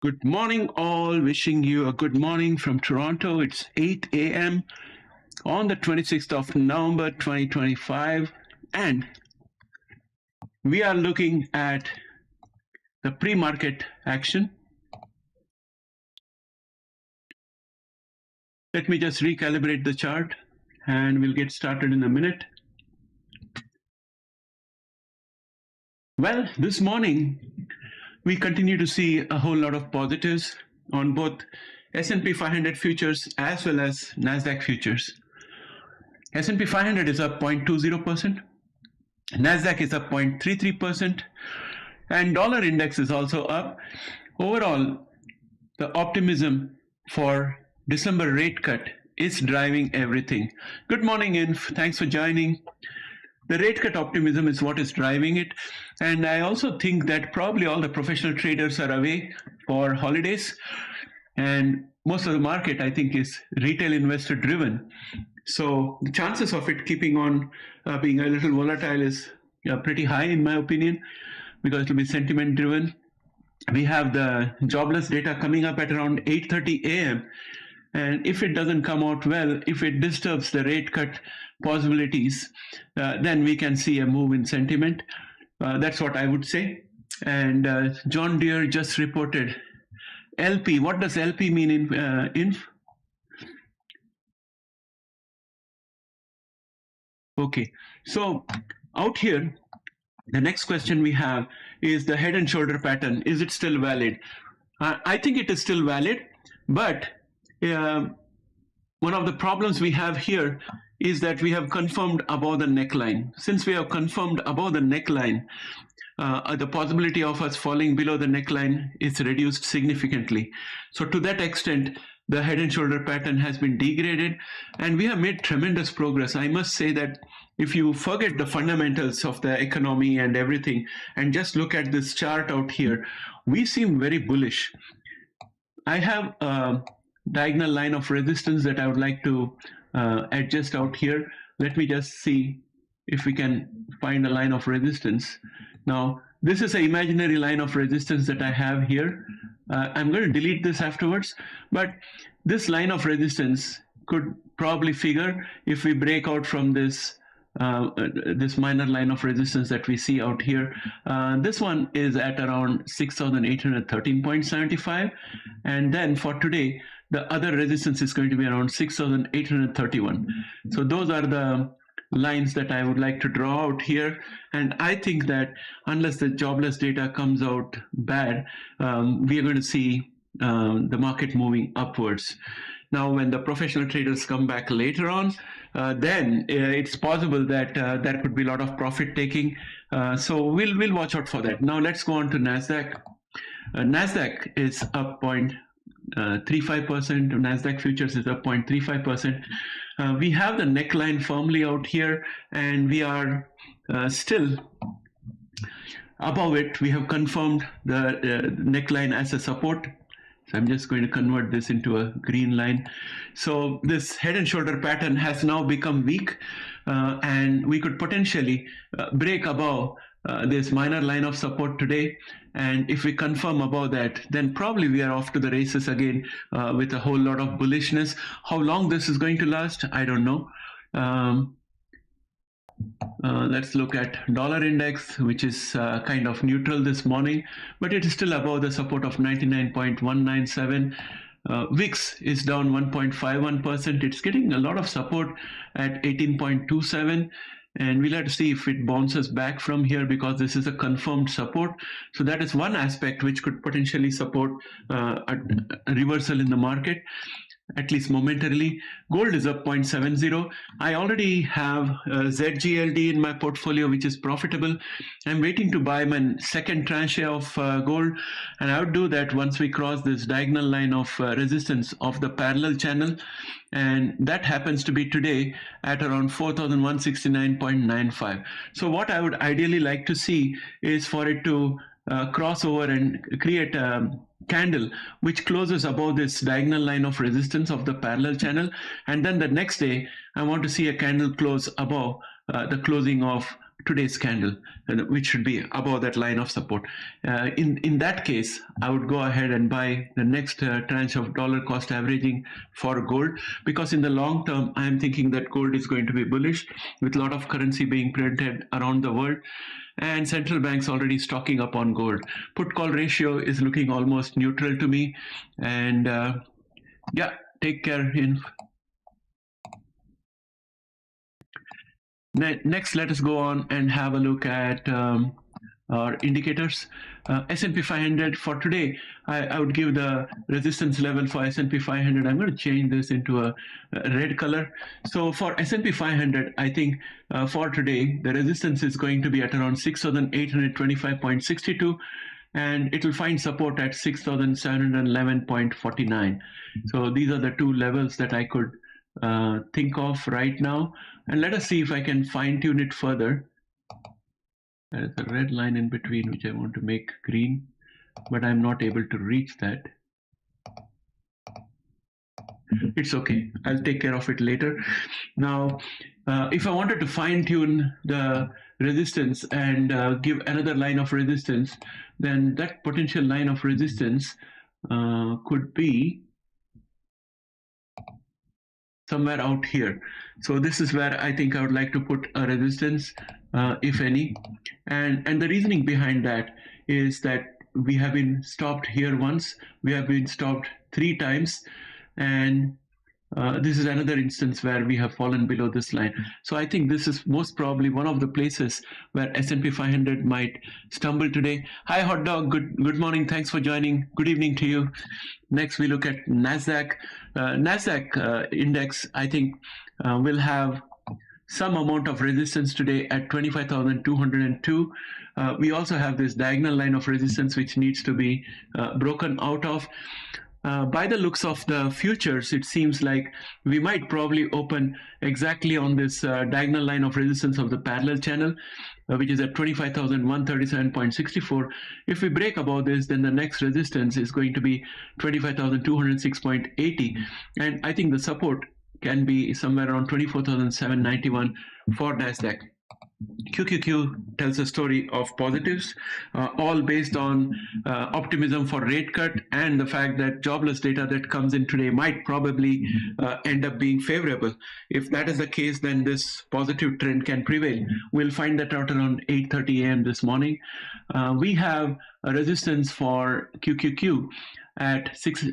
Good morning, all. Wishing you a good morning from Toronto. It's 8 a.m. on the 26th of November 2025, and we are looking at the pre-market action. Let me just recalibrate the chart, and we'll get started in a minute. Well, this morning, we continue to see a whole lot of positives on both S&P 500 futures as well as NASDAQ futures. S&P 500 is up 0.20%, NASDAQ is up 0.33%, and dollar index is also up. Overall, the optimism for December rate cut is driving everything. Good morning, Inf. Thanks for joining. The rate cut optimism is what is driving it. And I also think that probably all the professional traders are away for holidays. And most of the market, I think, is retail investor driven. So the chances of it keeping on being a little volatile is pretty high, in my opinion, because it will be sentiment driven. We have the jobless data coming up at around 8:30 a.m. And if it doesn't come out well, if it disturbs the rate cut possibilities, then we can see a move in sentiment. That's what I would say. And John Deere just reported LP. What does LP mean in Inf? Okay, so out here, the next question we have is the head and shoulder pattern. Is it still valid? I think it is still valid, but one of the problems we have here is that we have confirmed above the neckline. Since we have confirmed above the neckline, the possibility of us falling below the neckline is reduced significantly. So to that extent, the head and shoulder pattern has been degraded, and we have made tremendous progress. I must say that if you forget the fundamentals of the economy and everything, and just look at this chart out here, we seem very bullish. I have a diagonal line of resistance that I would like to adjust out here. Let me just see if we can find a line of resistance. Now, this is an imaginary line of resistance that I have here. I'm going to delete this afterwards, but this line of resistance could probably figure if we break out from this this minor line of resistance that we see out here. This one is at around 6,813.75, and then for today, the other resistance is going to be around 6,831. So those are the lines that I would like to draw out here. And I think that unless the jobless data comes out bad, we are going to see the market moving upwards. Now, when the professional traders come back later on, then it's possible that there could be a lot of profit taking. So we'll watch out for that. Now let's go on to NASDAQ. NASDAQ is up 0.35%. NASDAQ futures is up 0.35%. We have the neckline firmly out here, and we are still above it. We have confirmed the neckline as a support. So I'm just going to convert this into a green line. So this head and shoulder pattern has now become weak, and we could potentially break above this minor line of support today. And if we confirm above that, then probably we are off to the races again with a whole lot of bullishness. How long this is going to last, I don't know. Let's look at dollar index, which is kind of neutral this morning, but it is still above the support of 99.197. VIX is down 1.51%. It's getting a lot of support at 18.27. And we'll have to see if it bounces back from here, because this is a confirmed support. So that is one aspect which could potentially support a reversal in the market, at least momentarily. Gold is up 0.70. I already have ZGLD in my portfolio, which is profitable. I'm waiting to buy my second tranche of gold, and I would do that once we cross this diagonal line of resistance of the parallel channel, and that happens to be today at around 4,169.95. So what I would ideally like to see is for it to cross over and create a candle which closes above this diagonal line of resistance of the parallel channel, and then the next day I want to see a candle close above the closing of today's candle, which should be above that line of support. In that case, I would go ahead and buy the next tranche of dollar cost averaging for gold, because in the long term, I'm thinking that gold is going to be bullish with a lot of currency being printed around the world and central banks already stocking up on gold. Put call ratio is looking almost neutral to me. And yeah, take care. Next, let us go on and have a look at our indicators. S&P 500 for today, I would give the resistance level for S&P 500. I'm going to change this into a red color. So for S&P 500, I think for today, the resistance is going to be at around 6,825.62. and it will find support at 6,711.49. So these are the two levels that I could think of right now. And let us see if I can fine tune it further. There's a red line in between, which I want to make green, but I'm not able to reach that. It's okay. I'll take care of it later. Now, if I wanted to fine tune the resistance and give another line of resistance, then that potential line of resistance could be somewhere out here. So this is where I think I would like to put a resistance, if any. And the reasoning behind that is that we have been stopped here once, we have been stopped 3 times, and this is another instance where we have fallen below this line. So I think this is most probably one of the places where S&P 500 might stumble today. Hi, Hot Dog. Good morning. Thanks for joining. Good evening to you. Next, we look at NASDAQ. NASDAQ index, I think, will have some amount of resistance today at 25,202. We also have this diagonal line of resistance which needs to be broken out of. By the looks of the futures, it seems like we might probably open exactly on this diagonal line of resistance of the parallel channel, which is at 25,137.64. If we break above this, then the next resistance is going to be 25,206.80. And I think the support can be somewhere around 24,791 for NASDAQ. QQQ tells a story of positives, all based on optimism for rate cut and the fact that jobless data that comes in today might probably end up being favorable. If that is the case, then this positive trend can prevail. We'll find that out around 8:30 a.m. this morning. We have a resistance for QQQ at 6.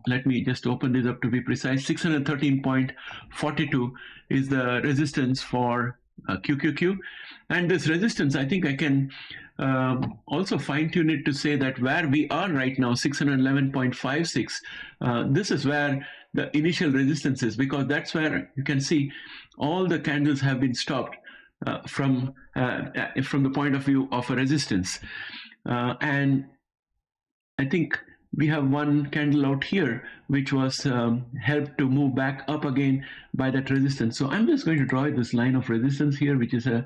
Let me just open this up to be precise. 613.42 is the resistance for QQQ, and this resistance, I think I can also fine tune it to say that where we are right now, 611.56, this is where the initial resistance is, because that's where you can see all the candles have been stopped from the point of view of a resistance. And I think we have one candle out here which was helped to move back up again by that resistance. So I'm just going to draw this line of resistance here, which is a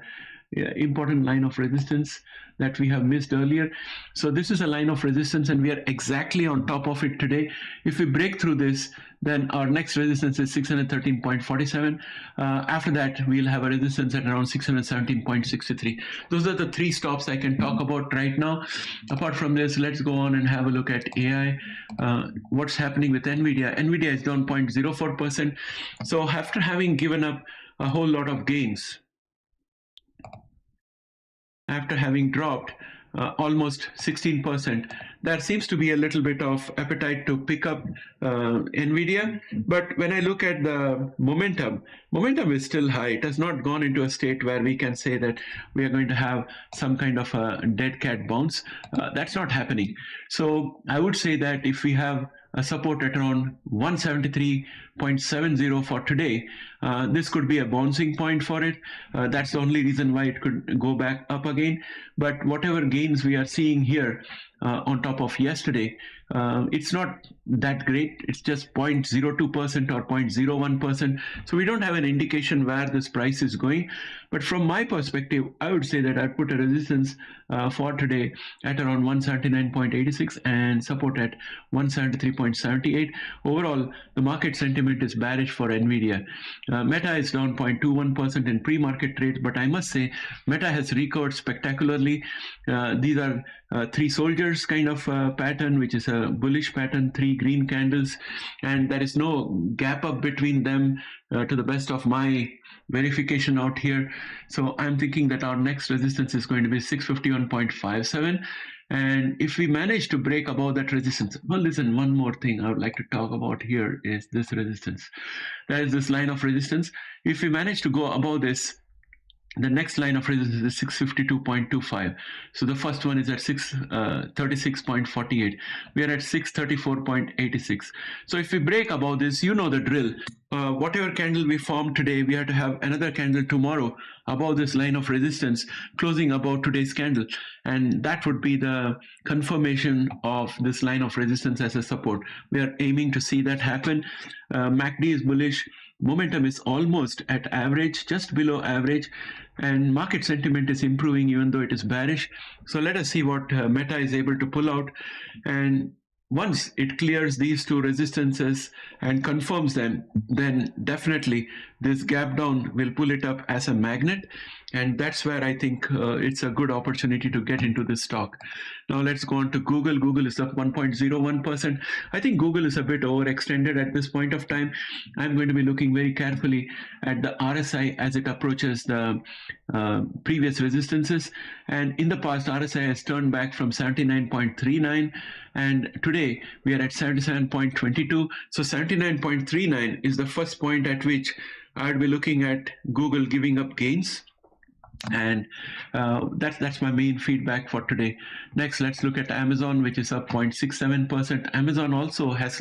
important line of resistance that we have missed earlier. So this is a line of resistance and we are exactly on top of it today. If we break through this, then our next resistance is 613.47. After that, we'll have a resistance at around 617.63. Those are the 3 stops I can talk about right now. Apart from this, let's go on and have a look at AI. What's happening with NVDA? NVDA is down 0.04%. So after having given up a whole lot of gains, after having dropped almost 16%, there seems to be a little bit of appetite to pick up NVIDIA. But when I look at the momentum is still high. It has not gone into a state where we can say that we are going to have some kind of a dead cat bounce. That's not happening. So I would say that if we have a support at around 173.70 for today, this could be a bouncing point for it. That's the only reason why it could go back up again. But whatever gains we are seeing here on top of yesterday, it's not that great. It's just 0.02% or 0.01%. So we don't have an indication where this price is going. But from my perspective, I would say that I put a resistance for today at around 179.86 and support at 173.78. Overall, the market sentiment is bearish for NVIDIA. Meta is down 0.21% in pre-market trades, but I must say Meta has recovered spectacularly. These are three soldiers kind of pattern, which is a bullish pattern, three green candles, and there is no gap up between them to the best of my verification out here. So I'm thinking that our next resistance is going to be 651.57. And if we manage to break above that resistance, well, listen, one more thing I would like to talk about here is this resistance. There is this line of resistance. If we manage to go above this, the next line of resistance is 652.25. So the first one is at 636.48. We are at 634.86. So if we break above this, you know the drill. Whatever candle we form today, we have to have another candle tomorrow above this line of resistance, closing above today's candle. And that would be the confirmation of this line of resistance as a support. We are aiming to see that happen. MACD is bullish. Momentum is almost at average, just below average, and market sentiment is improving even though it is bearish. So let us see what Meta is able to pull out. And once it clears these two resistances and confirms them, then definitely this gap down will pull it up as a magnet. And that's where I think it's a good opportunity to get into this stock. Now let's go on to Google. Google is up 1.01%. I think Google is a bit overextended at this point of time. I'm going to be looking very carefully at the RSI as it approaches the previous resistances. And in the past, RSI has turned back from 79.39. And today we are at 77.22. So 79.39 is the first point at which I'd be looking at Google giving up gains. And that's my main feedback for today. Next, let's look at Amazon, which is up 0.67%. Amazon also has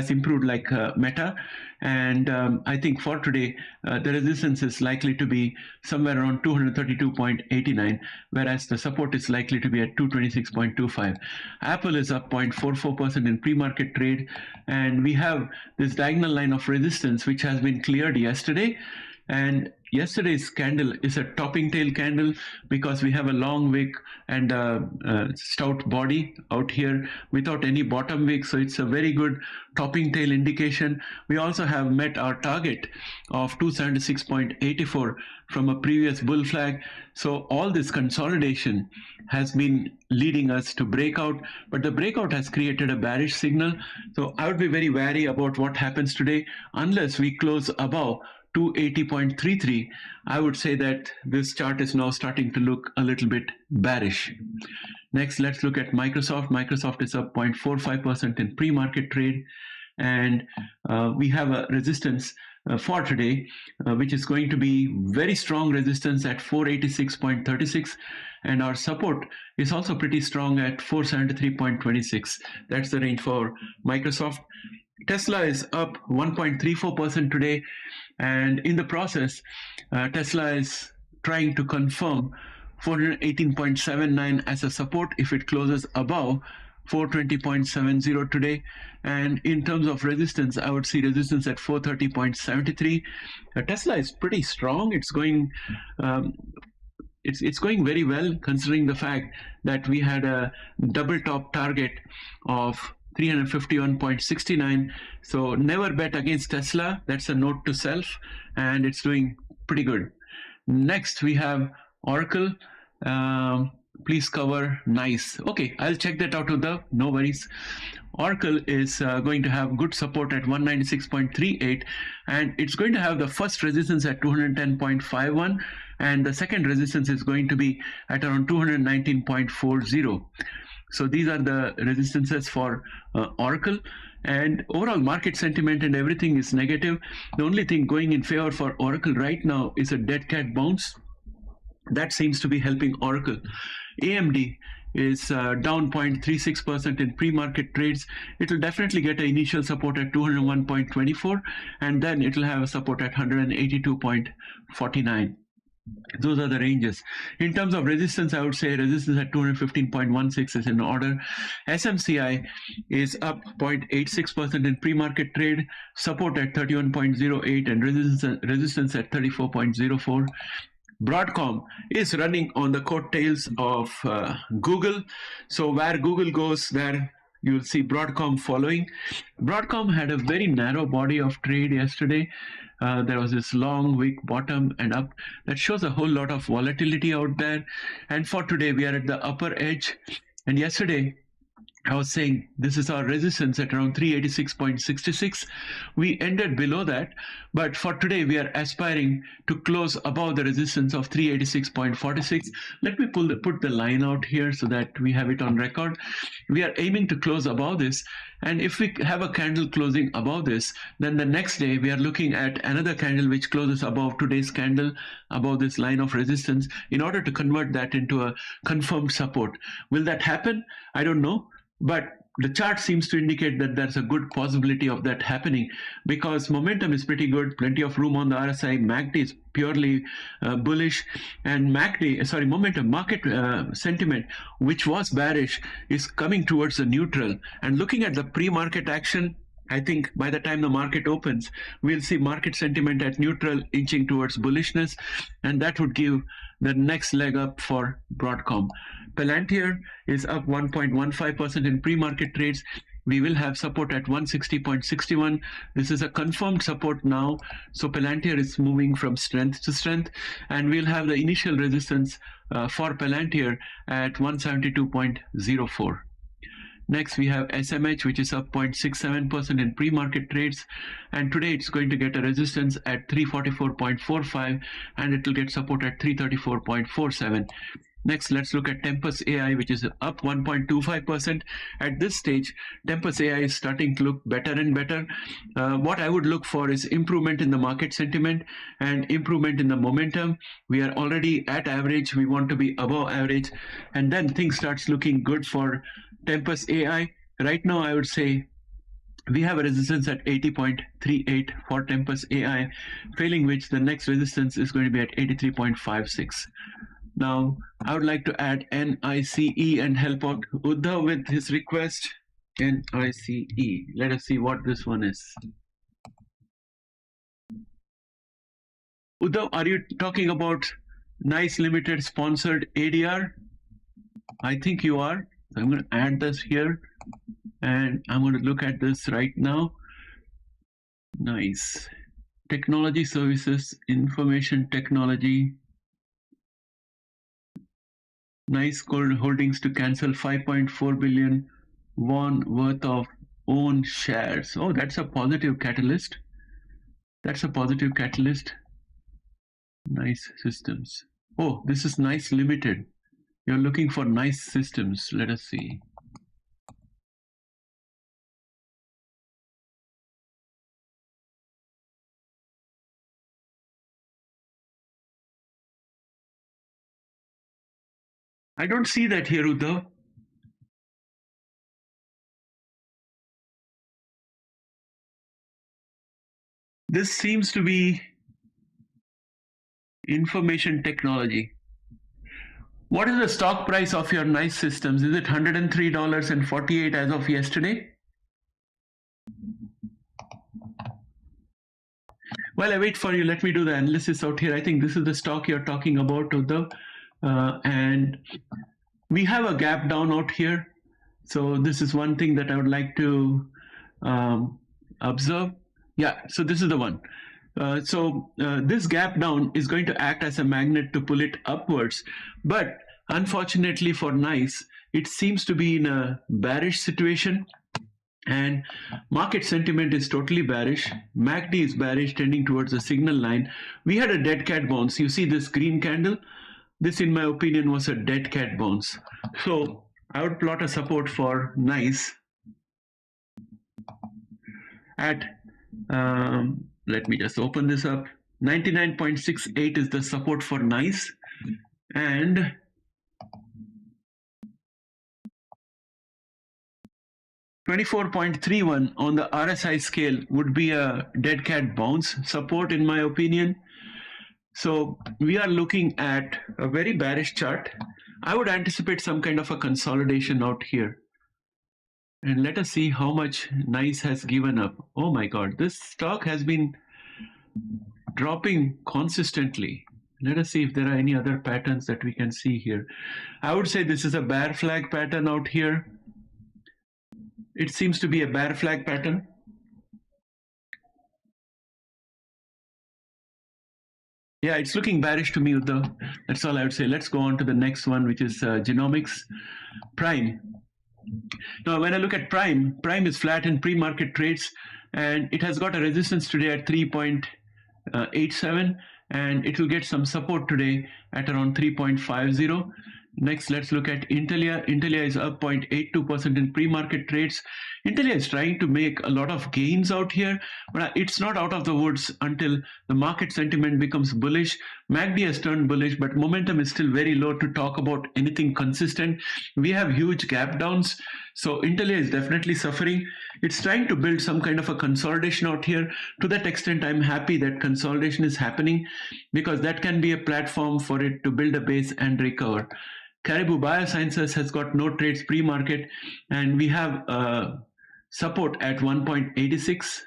improved like Meta, and I think for today the resistance is likely to be somewhere around 232.89, whereas the support is likely to be at 226.25. Apple is up 0.44% in pre-market trade, and we have this diagonal line of resistance which has been cleared yesterday. And yesterday's candle is a topping tail candle because we have a long wick and a stout body out here without any bottom wick. So it's a very good topping tail indication. We also have met our target of 276.84 from a previous bull flag. So all this consolidation has been leading us to breakout, but the breakout has created a bearish signal. So I would be very wary about what happens today unless we close above 280.33. I would say that this chart is now starting to look a little bit bearish. Next, let's look at Microsoft. Microsoft is up 0.45% in pre-market trade, and we have a resistance for today, which is going to be very strong resistance at 486.36, and our support is also pretty strong at 473.26. That's the range for Microsoft. Tesla is up 1.34% today, and in the process, Tesla is trying to confirm 418.79 as a support if it closes above 420.70 today. And in terms of resistance, I would see resistance at 430.73. Tesla is pretty strong. It's going it's going very well considering the fact that we had a double top target of 351.69. So never bet against Tesla. That's a note to self, and it's doing pretty good. Next, we have Oracle. Please cover. Nice. Okay, I'll check that out with the no worries. Oracle is going to have good support at 196.38, and it's going to have the first resistance at 210.51, and the second resistance is going to be at around 219.40. So these are the resistances for Oracle, and overall market sentiment and everything is negative. The only thing going in favor for Oracle right now is a dead cat bounce. That seems to be helping Oracle. AMD is down 0.36% in pre-market trades. It will definitely get an initial support at 201.24, and then it will have a support at 182.49. Those are the ranges. In terms of resistance, I would say resistance at 215.16 is in order. SMCI is up 0.86% in pre-market trade, support at 31.08, and resistance at 34.04. Broadcom is running on the coattails of Google. So where Google goes, there you'll see Broadcom following. Broadcom had a very narrow body of trade yesterday. There was this long weak bottom and up. That shows a whole lot of volatility out there. And for today, we are at the upper edge. And yesterday, I was saying this is our resistance at around 386.66. We ended below that, but for today we are aspiring to close above the resistance of 386.46. Let me put the line out here so that we have it on record. We are aiming to close above this, and if we have a candle closing above this, then the next day we are looking at another candle which closes above today's candle, above this line of resistance, in order to convert that into a confirmed support. Will that happen? I don't know. But the chart seems to indicate that there's a good possibility of that happening, because momentum is pretty good, plenty of room on the RSI. MACD is purely bullish, and momentum, market sentiment, which was bearish, is coming towards the neutral. And looking at the pre-market action, I think by the time the market opens, we'll see market sentiment at neutral inching towards bullishness, and that would give the next leg up for Broadcom. Palantir is up 1.15% in pre-market trades. We will have support at 160.61. This is a confirmed support now. So Palantir is moving from strength to strength, and we'll have the initial resistance for Palantir at 172.04. Next, we have SMH, which is up 0.67% in pre-market trades. And today it's going to get a resistance at 344.45, and it will get support at 334.47. Next, let's look at Tempus AI, which is up 1.25%. At this stage, Tempus AI is starting to look better and better. What I would look for is improvement in the market sentiment and improvement in the momentum. We are already at average. We want to be above average. And then things starts looking good for Tempus AI. Right now, I would say we have a resistance at 80.38 for Tempus AI, failing which the next resistance is going to be at 83.56. Now, I would like to add NICE and help out Uddhav with his request. NICE. Let us see what this one is. Uddhav, are you talking about NICE Limited sponsored ADR? I think you are. So I'm going to add this here, and I'm going to look at this right now. NICE. Technology Services, Information Technology. NICE Holdings to cancel 5.4 billion won worth of own shares. Oh, that's a positive catalyst. That's a positive catalyst. NICE Systems. Oh, this is NICE Limited. You're looking for NICE Systems. Let us see. I don't see that here, Uddhav. This seems to be information technology. What is the stock price of your NICE Systems? Is it $103.48 as of yesterday? While I wait for you, let me do the analysis out here. I think this is the stock you're talking about, Uddhav. And we have a gap down out here. So this is one thing that I would like to observe. Yeah, so this is the one. This gap down is going to act as a magnet to pull it upwards. But unfortunately for NICE, it seems to be in a bearish situation. And market sentiment is totally bearish. MACD is bearish, tending towards the signal line. We had a dead cat bounce. You see this green candle? This, in my opinion, was a dead cat bounce. So I would plot a support for NICE at, let me just open this up. 99.68 is the support for NICE. And $24.31 on the RSI scale would be a dead cat bounce support, in my opinion. So we are looking at a very bearish chart. I would anticipate some kind of a consolidation out here. And let us see how much NICE has given up. Oh my God, this stock has been dropping consistently. Let us see if there are any other patterns that we can see here. I would say this is a bear flag pattern out here. It seems to be a bear flag pattern. Yeah, it's looking bearish to me, though. That's all I would say. Let's go on to the next one, which is Genomics. Prime. Now, when I look at Prime is flat in pre-market trades, and it has got a resistance today at 3.87, and it will get some support today at around 3.50. Next, let's look at Intelia. Intelia is up 0.82% in pre-market trades. Intelia is trying to make a lot of gains out here, but it's not out of the woods until the market sentiment becomes bullish. MACD has turned bullish, but momentum is still very low to talk about anything consistent. We have huge gap downs, so Intelia is definitely suffering. It's trying to build some kind of a consolidation out here. To that extent, I'm happy that consolidation is happening, because that can be a platform for it to build a base and recover. Caribou Biosciences has got no trades pre-market, and we have support at 1.86.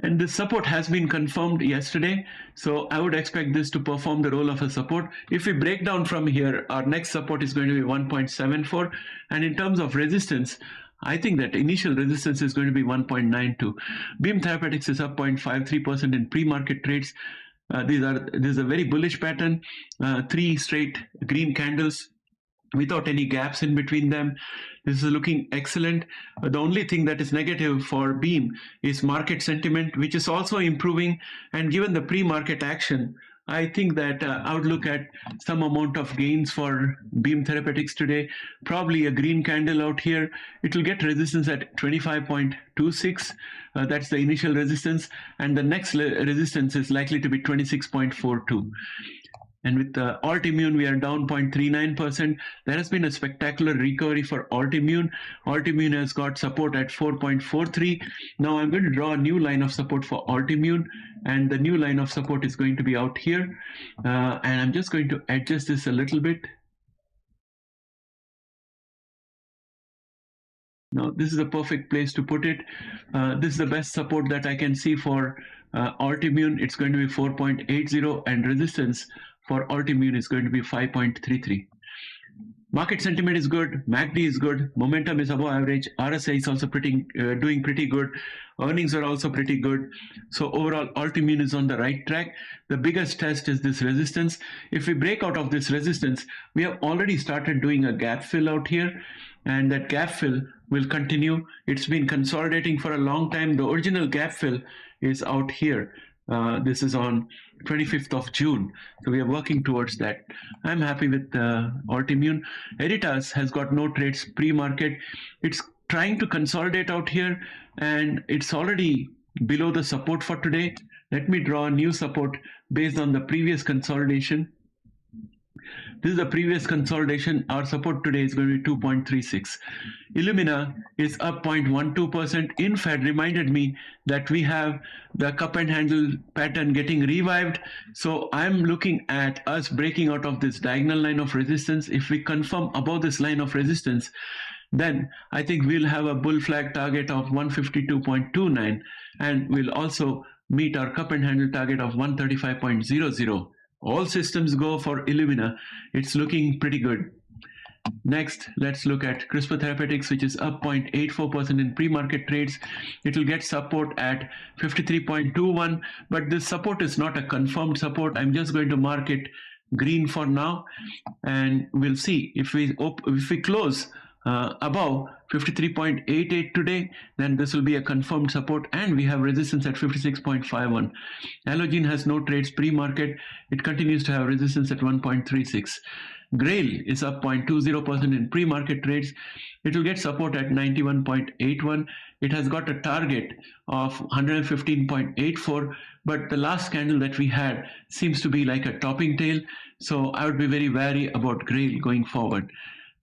And this support has been confirmed yesterday, so I would expect this to perform the role of a support. If we break down from here, our next support is going to be 1.74, and in terms of resistance, I think that initial resistance is going to be 1.92. Beam Therapeutics is up 0.53% in pre-market trades. This is a very bullish pattern, 3 straight green candles without any gaps in between them. This is looking excellent. The only thing that is negative for Beam is market sentiment, which is also improving. And given the pre-market action, I think that I would look at some amount of gains for Beam Therapeutics today. Probably a green candle out here. It will get resistance at 25.26. That's the initial resistance. And the next resistance is likely to be 26.42. And with Altimmune, we are down 0.39%. There has been a spectacular recovery for Altimmune. Altimmune has got support at 4.43. Now I'm going to draw a new line of support for Altimmune, and the new line of support is going to be out here. And I'm just going to adjust this a little bit. Now, this is the perfect place to put it. This is the best support that I can see for Altimmune. It's going to be 4.80, and resistance for Altimmune is going to be 5.33. Market sentiment is good. MACD is good. Momentum is above average. RSI is also doing pretty good. Earnings are also pretty good. So overall, Altimmune is on the right track. The biggest test is this resistance. If we break out of this resistance, we have already started doing a gap fill out here, and that gap fill will continue. It's been consolidating for a long time. The original gap fill is out here. This is on 25th of June. So we are working towards that. I'm happy with Altimmune. Editas has got no trades pre-market. It's trying to consolidate out here, and it's already below the support for today. Let me draw a new support based on the previous consolidation. This is the previous consolidation. Our support today is going to be 2.36. Illumina is up 0.12%. InFed reminded me that we have the cup and handle pattern getting revived. So I'm looking at us breaking out of this diagonal line of resistance. If we confirm above this line of resistance, then I think we'll have a bull flag target of 152.29, and we'll also meet our cup and handle target of 135.00. All systems go for Illumina. It's looking pretty good. Next, let's look at CRISPR Therapeutics, which is up 0.84% in pre-market trades. It will get support at 53.21, but this support is not a confirmed support. I'm just going to mark it green for now, and we'll see if we close above 53.88 today, then this will be a confirmed support, and we have resistance at 56.51. Allogene has no trades pre-market. It continues to have resistance at 1.36. Grail is up 0.20% in pre-market trades. It will get support at 91.81. It has got a target of 115.84, but the last candle that we had seems to be like a topping tail, so I would be very wary about Grail going forward.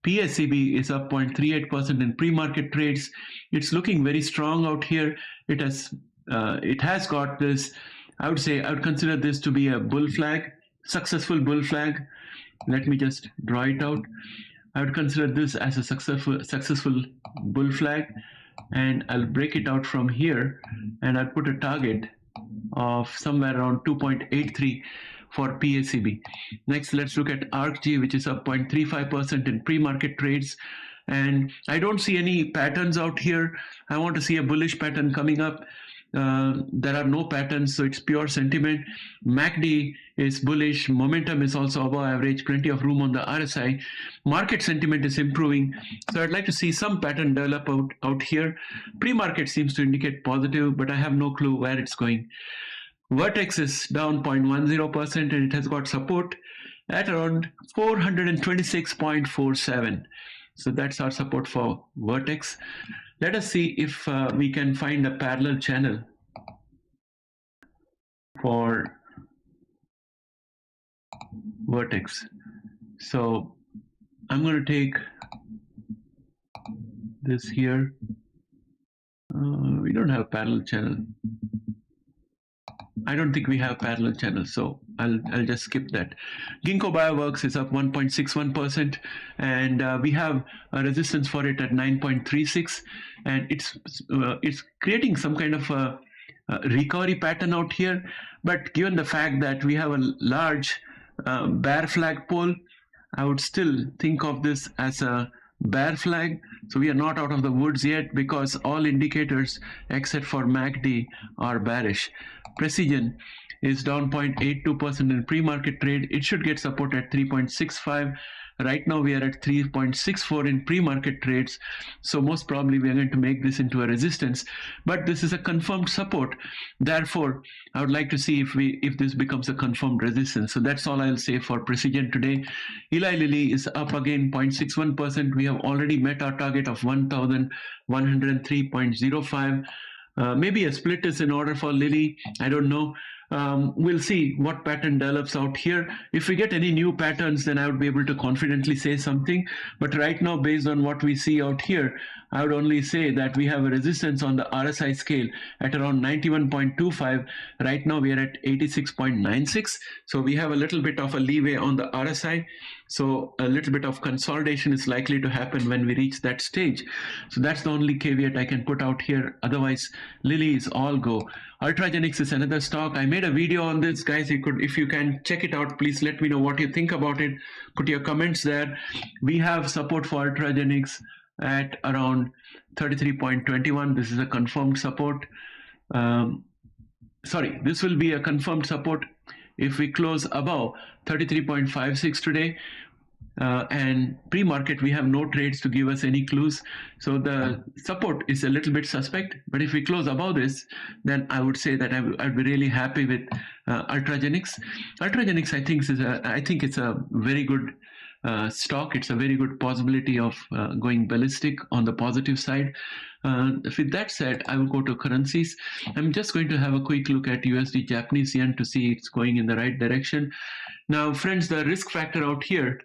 PSCB is up 0.38% in pre-market trades. It's looking very strong out here. It has got this, I would consider this to be a bull flag, successful bull flag. Let me just draw it out. I would consider this as a successful bull flag, and I'll break it out from here, and I'll put a target of somewhere around 2.83 for PACB. Next, let's look at ARCG, which is up 0.35% in pre-market trades. And I don't see any patterns out here. I want to see a bullish pattern coming up. There are no patterns, so it's pure sentiment. MACD is bullish. Momentum is also above average. Plenty of room on the RSI. Market sentiment is improving. So I'd like to see some pattern develop out here. Pre-market seems to indicate positive, but I have no clue where it's going. Vertex is down 0.10% and it has got support at around 426.47. So that's our support for Vertex. Let us see if we can find a parallel channel for Vertex. So I'm going to take this here. We don't have parallel channel. I don't think we have parallel channels, so I'll just skip that. Ginkgo Bioworks is up 1.61%, and we have a resistance for it at 9.36, and it's creating some kind of a recovery pattern out here. But given the fact that we have a large bear flag pole, I would still think of this as a bear flag. So we are not out of the woods yet, because all indicators except for MACD are bearish. Precision is down 0.82% in pre-market trade. It should get support at 3.65. Right now we are at 3.64 in pre-market trades, so most probably we are going to make this into a resistance, but this is a confirmed support. Therefore I would like to see if this becomes a confirmed resistance. So that's all I'll say for Precision today. Eli Lilly is up again 0.61%. We have already met our target of 1103.05. Maybe a split is in order for Lilly. I don't know. We'll see what pattern develops out here. If we get any new patterns, then I would be able to confidently say something. But right now, based on what we see out here, I would only say that we have a resistance on the RSI scale at around 91.25. Right now, we are at 86.96. So we have a little bit of a leeway on the RSI. So a little bit of consolidation is likely to happen when we reach that stage. So that's the only caveat I can put out here. Otherwise, Lilly is all go. Ultragenics is another stock. I made a video on this, guys. If you can check it out, please let me know what you think about it. Put your comments there. We have support for Ultragenics at around 33.21. This is a confirmed support. Sorry, this will be a confirmed support if we close above 33.56 today. And pre-market, we have no trades to give us any clues. So the support is a little bit suspect. But if we close above this, then I would say that I'd be really happy with Ultragenics. Ultragenics, I think it's a very good stock. It's a very good possibility of going ballistic on the positive side. With that said, I will go to currencies. I'm just going to have a quick look at USD Japanese yen to see it's going in the right direction. Now, friends, the risk factor out here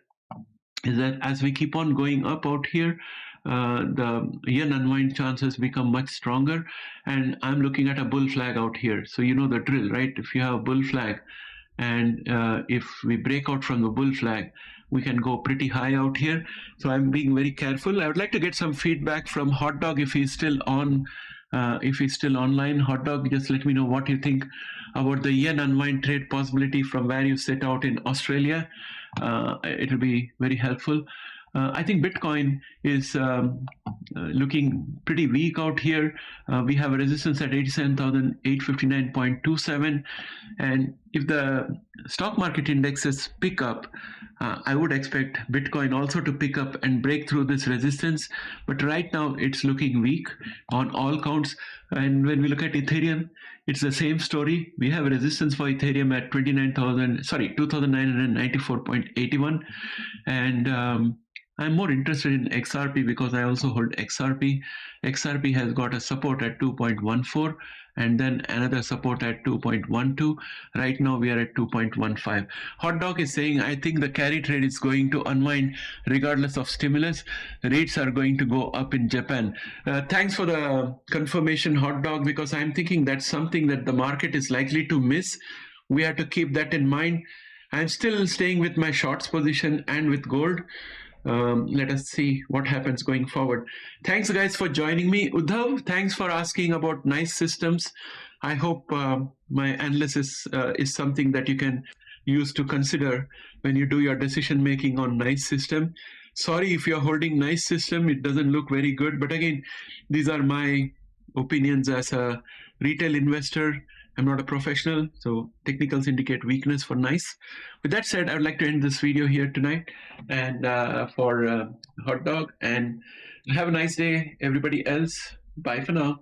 is that as we keep on going up out here, the yen unwind chances become much stronger, and I'm looking at a bull flag out here. So you know the drill, right? If you have a bull flag, and if we break out from the bull flag, we can go pretty high out here. So I'm being very careful. I would like to get some feedback from Hot Dog if he's still on. If he's still online. Hot Dog, just let me know what you think about the yen unwind trade possibility from where you sit out in Australia. It will be very helpful. I think Bitcoin is looking pretty weak out here. We have a resistance at 87,859.27, and if the stock market indexes pick up, I would expect Bitcoin also to pick up and break through this resistance. But right now it's looking weak on all counts. And when we look at Ethereum, it's the same story. We have a resistance for Ethereum at 2,994.81, and I'm more interested in XRP because I also hold XRP. XRP has got a support at 2.14 and then another support at 2.12. Right now we are at 2.15. Hot Dog is saying, I think the carry trade is going to unwind regardless of stimulus. Rates are going to go up in Japan. Thanks for the confirmation, Hot Dog, because I'm thinking that's something that the market is likely to miss. We have to keep that in mind. I'm still staying with my shorts position and with gold. Let us see what happens going forward. Thanks guys for joining me. Uddhav, thanks for asking about nice systems. I hope my analysis is something that you can use to consider when you do your decision making on nice system. Sorry if you're holding nice system, it doesn't look very good, but again, these are my opinions as a retail investor. I'm not a professional, so technicals indicate weakness for nice. With that said, I would like to end this video here tonight, and for hot dog, and have a nice day, everybody else. Bye for now.